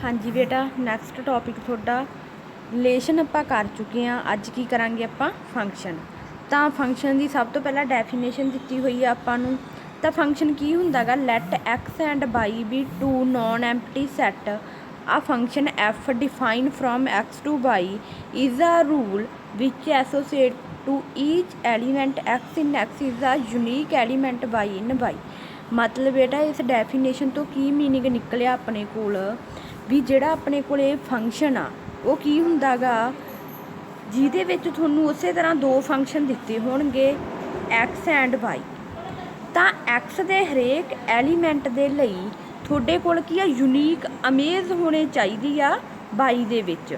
हाँ जी बेटा, next topic थोड़ा रिलेशन आपां कर चुके हैं। अज की करांगे आपां फंक्शन। तो फंक्शन की सब तो पहला डेफिनेशन दी हुई है आपां नूं। तो फंक्शन की हुंदा गा, let X and Y be two non empty set आ function f define from x to Y is a rule which associate to each element x in X is a unique element y in Y. मतलब बेटा इस definition तो की meaning निकलिया अपने कोल भी ਜਿਹੜਾ ਆਪਣੇ ਕੋਲੇ ਫੰਕਸ਼ਨ ਆ ਉਹ ਕੀ ਹੁੰਦਾ ਗਾ, ਜਿਹਦੇ ਵਿੱਚ ਤੁਹਾਨੂੰ ਉਸੇ ਤਰ੍ਹਾਂ ਦੋ ਫੰਕਸ਼ਨ ਦਿੱਤੇ ਹੋਣਗੇ ਐਕਸ ਐਂਡ ਵਾਈ। ਤਾਂ ਐਕਸ ਦੇ ਹਰੇਕ ਐਲੀਮੈਂਟ ਦੇ ਲਈ ਤੁਹਾਡੇ ਕੋਲ ਕੀ ਆ, ਯੂਨੀਕ ਅਮੇਜ਼ ਹੋਣੀ ਚਾਹੀਦੀ ਆ ਵਾਈ ਦੇ ਵਿੱਚ।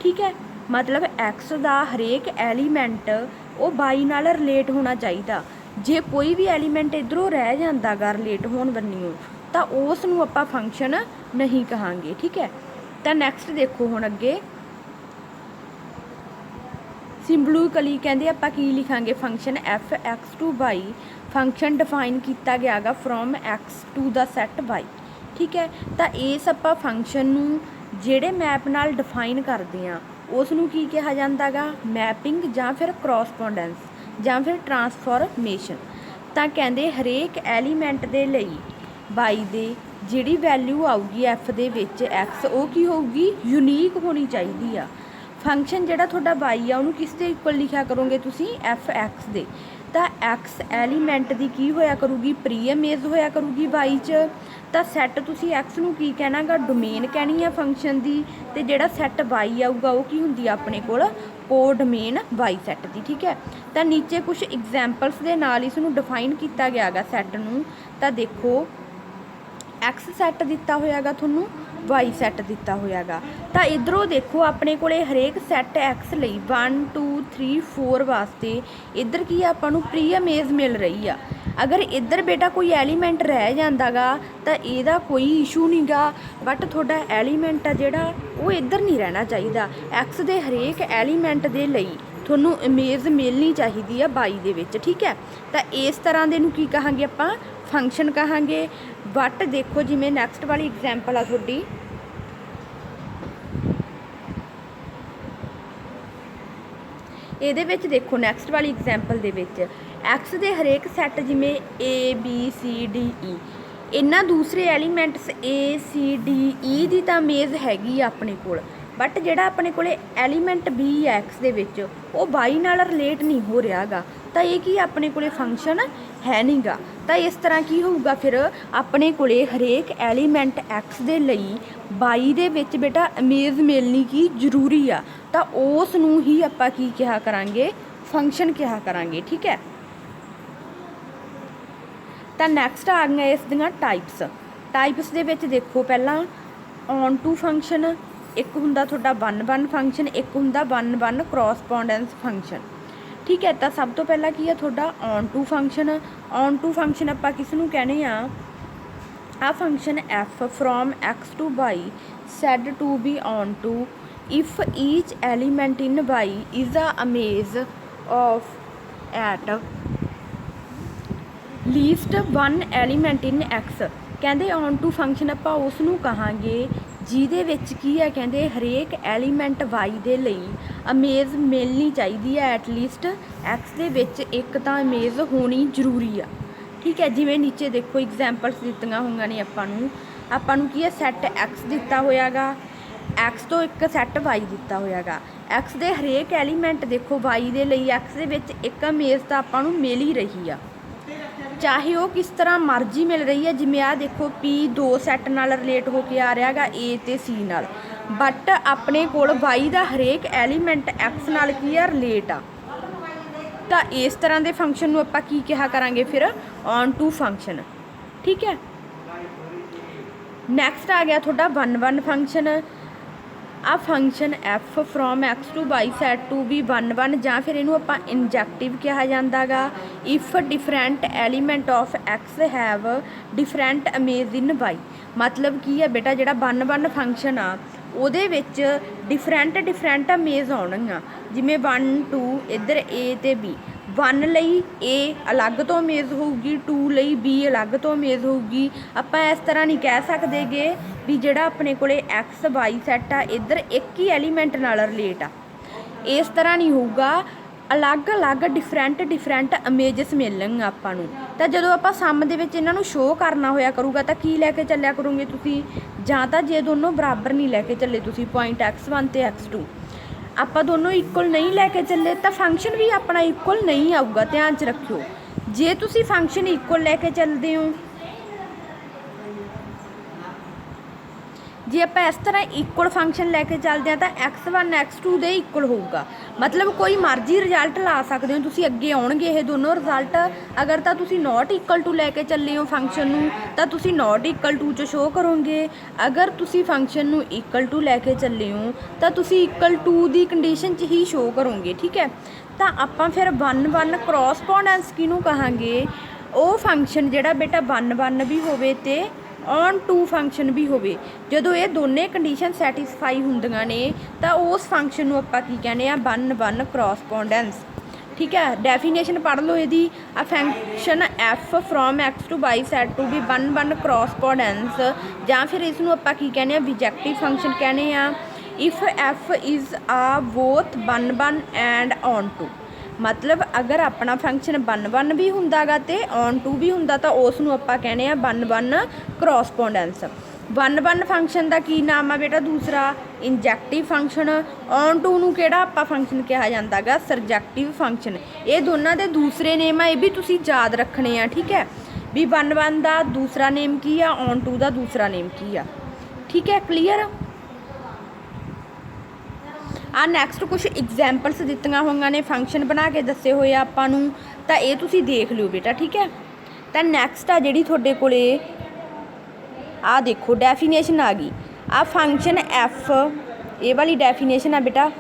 ਠੀਕ ਹੈ, ਮਤਲਬ ਐਕਸ ਦਾ ਹਰੇਕ ਐਲੀਮੈਂਟ ਉਹ ਵਾਈ ਨਾਲ ਰਿਲੇਟ ਹੋਣਾ ਚਾਹੀਦਾ। ਜੇ ਕੋਈ ਵੀ ਐਲੀਮੈਂਟ ਇੱਧਰੋਂ ਰਹਿ ਜਾਂਦਾ ਗਾ ਰਿਲੇਟ ਹੋਣ ਬੰਨਿਓ ਤਾਂ ਉਸ ਨੂੰ ਆਪਾਂ ਫੰਕਸ਼ਨ नहीं कहांगे। ठीक है, तो नैक्सट देखो हुण अगे सिंबलूकली कहते आपां की लिखांगे, function F X to Y function define किया गया गा from x to the set Y. ठीक है, तो इस आपां फंक्शन नूं जिहड़े मैप नाल डिफाइन करते हैं उस नूं की कहा जाता गा, मैपिंग जां फिर क्रॉसपोंडेंस जां फिर ट्रांसफॉर्मेशन। तो कहते हरेक एलीमेंट दे लई वाई दे ਜਿਹੜੀ वैल्यू आऊगी एफ दे विच एक्स वो की होगी, यूनीक होनी चाहिए आ। फंक्शन जिहड़ा तुहाडा वाई आ उहनूं किस दे इक्वल लिखिया करोगे तुसीं, एफ एक्स दे। तो एक्स एलीमेंट की की होया करूगी, प्री इमेज होया करूगी वाई च। तो सैट तुसीं एक्स नूं की कहना गा, डोमेन कहनी है फंक्शन की। तो जिहड़ा सैट वाई आऊगा वो की हुंदी आ अपने कोल, को डोमेन वाई सैट की। ठीक है, तो नीचे कुछ एग्जैम्पल्स के नाल इसनूं डिफाइन किया गया गा सैट नूं। तो देखो एक्स सैट दिता होया गा तुहानूं, वाई सैट दिता होया गा। तो इधरों देखो अपने कोले हरेक सैट एक्स लई 1 2 3 4 वास्ते इधर की आपां नूं प्री इमेज मिल रही आ। अगर इधर बेटा कोई एलीमेंट रह जांदा गा तो इहदा कोई इशू नहीं गा, बट तुहाडा एलीमेंट आ जिहड़ा वो इधर नहीं रहना चाहिए। एक्स दे हरेक एलीमेंट दे लई तुहानूं इमेज मिलनी चाहिए आ वाई दे विच। ठीक है, तो इस तरह दे नूं की कहांगे आपां, फंक्शन कहांगे। बट देखो जिमें नैक्सट वाली एग्जैम्पल आ थोड़ी, ये देखो नैक्सट वाली एग्जैम्पल दे विच एक्स दे हरेक सैट जिमें A B C D E, इन्हां दूसरे एलीमेंट्स ए सी डी ई की तो इमेज हैगी अपने कोल, बट जिहड़ा अपने कोले एलीमेंट बी है एक्स दे विच वो वाई नाल रिलेट नहीं हो रहा गा। तो ये की अपने कोले फंक्शन है नहीं गा। तो इस तरह की होगा फिर अपने कोले हरेक एलीमेंट एक्स दे लई वाई दे विच बेटा इमेज मिलनी की जरूरी आ। तो उस नूं ही आपां की कहा करांगे, फंक्शन कहा करांगे। ठीक है, तो नैक्सट आ गई इस दियां टाइप्स। टाइप्स दे विच देखो पहला ऑन टू फंक्शन, एक हुंदा तुहाडा 1-1 फंक्शन, एक हुंदा 1-1 क्रॉसपोंडेंस फंक्शन। ठीक है, तो सब तो पहला की है तुहाडा onto function. Onto function आपां किस नूं कहने आ function F from x to Y said to be onto if each element in Y is a image of at least 1 element in X. कहते onto function आपां उस नूं कहांगे ਜਿਹਦੇ ਵਿੱਚ ਕੀ ਹੈ, ਕਹਿੰਦੇ ਹਰੇਕ ਐਲੀਮੈਂਟ ਵਾਈ ਦੇ ਲਈ ਇਮੇਜ ਮਿਲਣੀ ਚਾਹੀਦੀ ਹੈ ਐਟਲੀਸਟ ਐਕਸ ਦੇ ਵਿੱਚ ਇੱਕ ਤਾਂ ਇਮੇਜ ਹੋਣੀ ਜ਼ਰੂਰੀ ਆ। ਠੀਕ ਹੈ, ਜਿਵੇਂ ਨੀਚੇ ਦੇਖੋ ਐਗਜ਼ਾਮਪਲਸ ਦਿੱਤੀਆਂ ਹੋਈਆਂ ਨੇ ਆਪਾਂ ਨੂੰ ਕੀ ਹੈ, ਸੈੱਟ ਐਕਸ ਦਿੱਤਾ ਹੋਇਆ ਗਾ, ਐਕਸ ਤੋਂ ਇੱਕ ਸੈੱਟ ਵਾਈ ਦਿੱਤਾ ਹੋਇਆ ਗਾ। ਐਕਸ ਦੇ ਹਰੇਕ ਐਲੀਮੈਂਟ ਦੇਖੋ ਵਾਈ ਦੇ ਲਈ ਐਕਸ ਦੇ ਵਿੱਚ ਇੱਕ ਇਮੇਜ ਤਾਂ ਆਪਾਂ ਨੂੰ ਮਿਲ ਹੀ ਰਹੀ ਆ, चाहे वो किस तरह मर्जी मिल रही है। जिमें आ देखो पी 2 सैट नाल रिलेट होके आ रहा गा ए ते सी नाल, बट अपने कोल वाई दा हरेक एलीमेंट एक्स नाल की है रिलेट आ। तो इस तरह के फंक्शन नूं आपां की कहा करांगे फिर, ऑन टू फंक्शन। ठीक है, नैक्सट आ गया तुहाडा 1-1 फंक्शन। आ function F from x to y set to be 1-1 जां फिर इनू आपां इंजैक्टिव कहा जाता गा if different element of x have different image in Y. मतलब की है बेटा जिहड़ा 1-1 फंक्शन आ ਉਹਦੇ ਵਿੱਚ डिफरेंट इमेज आउणगीआं, जिमें 1 2 इधर ए ते बी 1 ਲਈ A ਅਲੱਗ ਤੋਂ ਇਮੇਜ ਹੋਊਗੀ, 2 ਲਈ B ਅਲੱਗ ਤੋਂ ਇਮੇਜ ਹੋਊਗੀ। ਆਪਾਂ ਇਸ ਤਰ੍ਹਾਂ ਨਹੀਂ ਕਹਿ ਸਕਦੇ ਗੇ ਵੀ ਜਿਹੜਾ ਆਪਣੇ ਕੋਲੇ ਐਕਸ ਵਾਈ ਸੈੱਟ ਆ ਇੱਧਰ ਇੱਕ ਹੀ ਐਲੀਮੈਂਟ ਨਾਲ ਰਿਲੇਟ ਆ, ਇਸ ਤਰ੍ਹਾਂ ਨਹੀਂ ਹੋਊਗਾ। ਅਲੱਗ-ਅਲੱਗ ਡਿਫਰੈਂਟ ਇਮੇਜਸ ਮਿਲਣਗੀਆਂ ਆਪਾਂ ਨੂੰ। ਤਾਂ ਜਦੋਂ ਆਪਾਂ ਸਮ ਦੇ ਵਿੱਚ ਇਹਨਾਂ ਨੂੰ ਸ਼ੋਅ ਕਰਨਾ ਹੋਇਆ ਕਰੂਗਾ ਤਾਂ ਕੀ ਲੈ ਕੇ ਚੱਲਿਆ ਕਰੋਗੇ ਤੁਸੀਂ, ਜਾਂ ਤਾਂ ਜੇ ਦੋਨੋਂ ਬਰਾਬਰ ਨਹੀਂ ਲੈ ਕੇ ਚੱਲੇ ਤੁਸੀਂ ਪੁਆਇੰਟ x1 ਤੇ x2, ਆਪਾਂ ਦੋਨੋਂ ਇਕੁਅਲ ਨਹੀਂ ਲੈ ਕੇ ਚੱਲੇ ਤਾਂ ਫੰਕਸ਼ਨ ਵੀ ਆਪਣਾ ਇਕੁਅਲ ਨਹੀਂ ਆਊਗਾ। ਧਿਆਨ 'ਚ ਰੱਖਿਓ, ਜੇ ਤੁਸੀਂ ਫੰਕਸ਼ਨ ਇਕੁਅਲ ਲੈ ਕੇ ਚੱਲਦੇ ਹੋ, ਜੇ ਆਪਾਂ ਇਸ ਤਰ੍ਹਾਂ ਇਕੁਅਲ ਫੰਕਸ਼ਨ ਲੈ ਕੇ ਚੱਲਦੇ ਹਾਂ ਤਾਂ x1 x2 ਦੇ ਇਕੁਅਲ ਹੋਊਗਾ। ਮਤਲਬ ਕੋਈ ਮਰਜ਼ੀ ਰਿਜ਼ਲਟ ਲਾ ਸਕਦੇ ਹੋ ਤੁਸੀਂ, ਅੱਗੇ ਆਉਣਗੇ ਇਹ ਦੋਨੋਂ ਰਿਜ਼ਲਟ। ਅਗਰ ਤਾਂ ਤੁਸੀਂ ਨੋਟ ਇਕੁਅਲ ਟੂ ਲੈ ਕੇ ਚੱਲੇ ਹੋ ਫੰਕਸ਼ਨ ਨੂੰ ਤਾਂ ਤੁਸੀਂ ਨੋਟ ਇਕੁਅਲ ਟੂ 'ਚ ਸ਼ੋਅ ਕਰੋਗੇ। ਅਗਰ ਤੁਸੀਂ ਫੰਕਸ਼ਨ ਨੂੰ ਇਕੁਅਲ ਟੂ ਲੈ ਕੇ ਚੱਲੇ ਹੋ ਤਾਂ ਤੁਸੀਂ ਇਕੁਅਲ ਟੂ ਦੀ ਕੰਡੀਸ਼ਨ 'ਚ ਹੀ ਸ਼ੋਅ ਕਰੋਗੇ। ਠੀਕ ਹੈ, ਤਾਂ ਆਪਾਂ ਫਿਰ 1 ਕਰੋਸਪੋਂਡੈਂਸ ਕਿਹਨੂੰ ਕਹਾਂਗੇ, ਉਹ ਫੰਕਸ਼ਨ ਜਿਹੜਾ ਬੇਟਾ 1 ਵੀ ਹੋਵੇ ਤੇ ਔਨ ਟੂ ਫੰਕਸ਼ਨ ਵੀ ਹੋਵੇ। ਜਦੋਂ ਇਹ ਦੋਨੇ ਕੰਡੀਸ਼ਨ ਸੈਟਿਸਫਾਈ ਹੁੰਦੀਆਂ ਨੇ ਤਾਂ ਉਸ ਫੰਕਸ਼ਨ ਨੂੰ ਆਪਾਂ ਕੀ ਕਹਿੰਦੇ ਆ, 1 ਕਰੋਸਪੋਂਡੈਂਸ। ਠੀਕ ਹੈ, ਡੈਫੀਨੇਸ਼ਨ ਪੜ੍ਹ ਲਓ ਇਹਦੀ। ਆ function F from X to Y said to be 1 correspondence, ਜਾਂ ਫਿਰ ਇਸ ਨੂੰ ਆਪਾਂ ਕੀ ਕਹਿੰਦੇ ਆ, ਬਿਜੈਕਟਿਵ ਫੰਕਸ਼ਨ ਕਹਿੰਦੇ ਆ। ਇਫ ਐਫ ਇਜ਼ ਆ ਬੋਥ 1 ਐਂਡ ਔਨ ਟੂ, ਮਤਲਬ ਅਗਰ ਆਪਣਾ ਫੰਕਸ਼ਨ 1 ਵੀ ਹੁੰਦਾ ਗਾ ਅਤੇ ਔਨ ਟੂ ਵੀ ਹੁੰਦਾ ਤਾਂ ਉਸ ਨੂੰ ਆਪਾਂ ਕਹਿੰਦੇ ਆ 1 ਕਰੋਸਪੋਂਡੈਂਸ। 1 ਫੰਕਸ਼ਨ ਦਾ ਕੀ ਨਾਮ ਆ ਬੇਟਾ, ਦੂਸਰਾ ਇੰਜੈਕਟਿਵ ਫੰਕਸ਼ਨ। ਔਨ ਟੂ ਨੂੰ ਕਿਹੜਾ ਆਪਾਂ ਫੰਕਸ਼ਨ ਕਿਹਾ ਜਾਂਦਾ ਗਾ, ਸਰਜੈਕਟਿਵ ਫੰਕਸ਼ਨ। ਇਹ ਦੋਨਾਂ ਦੇ ਦੂਸਰੇ ਨੇਮ ਆ, ਇਹ ਵੀ ਤੁਸੀਂ ਯਾਦ ਰੱਖਣੇ ਆ। ਠੀਕ ਹੈ, ਵੀ 1 ਦਾ ਦੂਸਰਾ ਨੇਮ ਕੀ ਆ, ਔਨ ਟੂ ਦਾ ਦੂਸਰਾ ਨੇਮ ਕੀ ਆ। ਠੀਕ ਹੈ, ਕਲੀਅਰ। ਆ ਨੈਕਸਟ ਕੁਛ ਐਗਜ਼ਾਮਪਲਸ ਦਿੱਤੀਆਂ ਹੋਈਆਂ ਨੇ, ਫੰਕਸ਼ਨ ਬਣਾ ਕੇ ਦੱਸੇ ਹੋਏ ਆ ਆਪਾਂ ਨੂੰ, ਤਾਂ ਇਹ ਤੁਸੀਂ ਦੇਖ ਲਿਓ ਬੇਟਾ। ਠੀਕ ਹੈ, ਤਾਂ ਨੈਕਸਟ ਆ ਜਿਹੜੀ ਤੁਹਾਡੇ ਕੋਲੇ ਆ ਦੇਖੋ ਡੈਫੀਨੇਸ਼ਨ ਆ ਗਈ। ਆ ਫੰਕਸ਼ਨ ਐਫ, ਇਹ ਵਾਲੀ ਡੈਫੀਨੇਸ਼ਨ ਆ ਬੇਟਾ।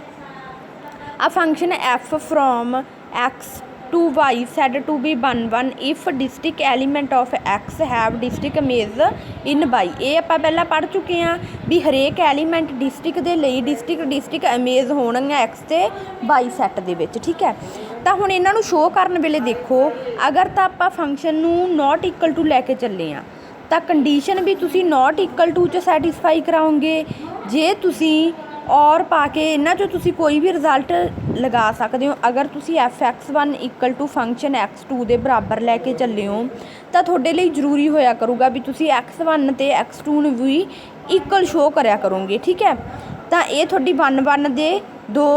ਆ function F from X to y said to be 1 if distinct element of x have distinct image in y. ਇਹ ਆਪਾਂ ਪਹਿਲਾਂ ਪੜ੍ਹ ਚੁੱਕੇ ਹਾਂ ਵੀ ਹਰੇਕ ਐਲੀਮੈਂਟ ਡਿਸਟਿਕ ਦੇ ਲਈ ਡਿਸਟਿਕ ਇਮੇਜ ਹੋਣਗੀਆਂ ਐਕਸ ਤੇ ਵਾਈ ਸੈੱਟ ਦੇ ਵਿੱਚ। ਠੀਕ ਹੈ, ਤਾਂ ਹੁਣ ਇਹਨਾਂ ਨੂੰ ਸ਼ੋਅ ਕਰਨ ਵੇਲੇ ਦੇਖੋ, ਅਗਰ ਤਾਂ ਆਪਾਂ ਫੰਕਸ਼ਨ ਨੂੰ ਨੋਟ ਇਕੁਅਲ ਟੂ ਲੈ ਕੇ ਚੱਲੇ ਹਾਂ ਤਾਂ ਕੰਡੀਸ਼ਨ ਵੀ ਤੁਸੀਂ ਨੋਟ ਇਕੁਅਲ ਟੂ 'ਚ ਸੈਟਿਸਫਾਈ ਕਰਾਓਗੇ। ਜੇ ਤੁਸੀਂ ਔਰ ਪਾ ਕੇ ਇਹਨਾਂ 'ਚੋਂ ਤੁਸੀਂ ਕੋਈ ਵੀ ਰਿਜ਼ਲਟ ਲਗਾ ਸਕਦੇ ਹੋ। ਅਗਰ ਤੁਸੀਂ f(x1) equal to function x2 ਦੇ ਬਰਾਬਰ ਲੈ ਕੇ ਚੱਲੇ ਹੋ ਤਾਂ ਤੁਹਾਡੇ ਲਈ ਜ਼ਰੂਰੀ ਹੋਇਆ ਕਰੂਗਾ ਵੀ ਤੁਸੀਂ x1 ਅਤੇ x2 ਨੂੰ ਵੀ ਇਕੁਅਲ ਸ਼ੋਅ ਕਰਿਆ ਕਰੋਗੇ। ਠੀਕ ਹੈ, ਤਾਂ ਇਹ ਤੁਹਾਡੀ 1 ਦੇ 2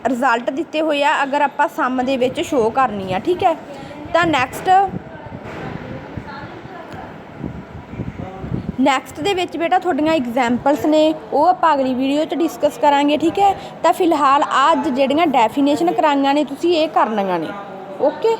ਰਿਜ਼ਲਟ ਦਿੱਤੇ ਹੋਏ ਆ ਅਗਰ ਆਪਾਂ ਸਮ ਦੇ ਵਿੱਚ ਸ਼ੋਅ ਕਰਨੀ ਆ। ਠੀਕ ਹੈ, ਤਾਂ ਨੈਕਸਟ ਦੇ ਵਿੱਚ ਬੇਟਾ ਤੁਹਾਡੀਆਂ ਐਗਜ਼ਾਮਪਲਸ ਨੇ, ਉਹ ਆਪਾਂ ਅਗਲੀ ਵੀਡੀਓ 'ਚ ਡਿਸਕਸ ਕਰਾਂਗੇ। ਠੀਕ ਹੈ, ਤਾਂ ਫਿਲਹਾਲ ਅੱਜ ਜਿਹੜੀਆਂ ਡੈਫੀਨੇਸ਼ਨ ਕਰਾਈਆਂ ਨੇ ਤੁਸੀਂ ਇਹ ਕਰਨੀਆਂ ਨੇ। ਓਕੇ।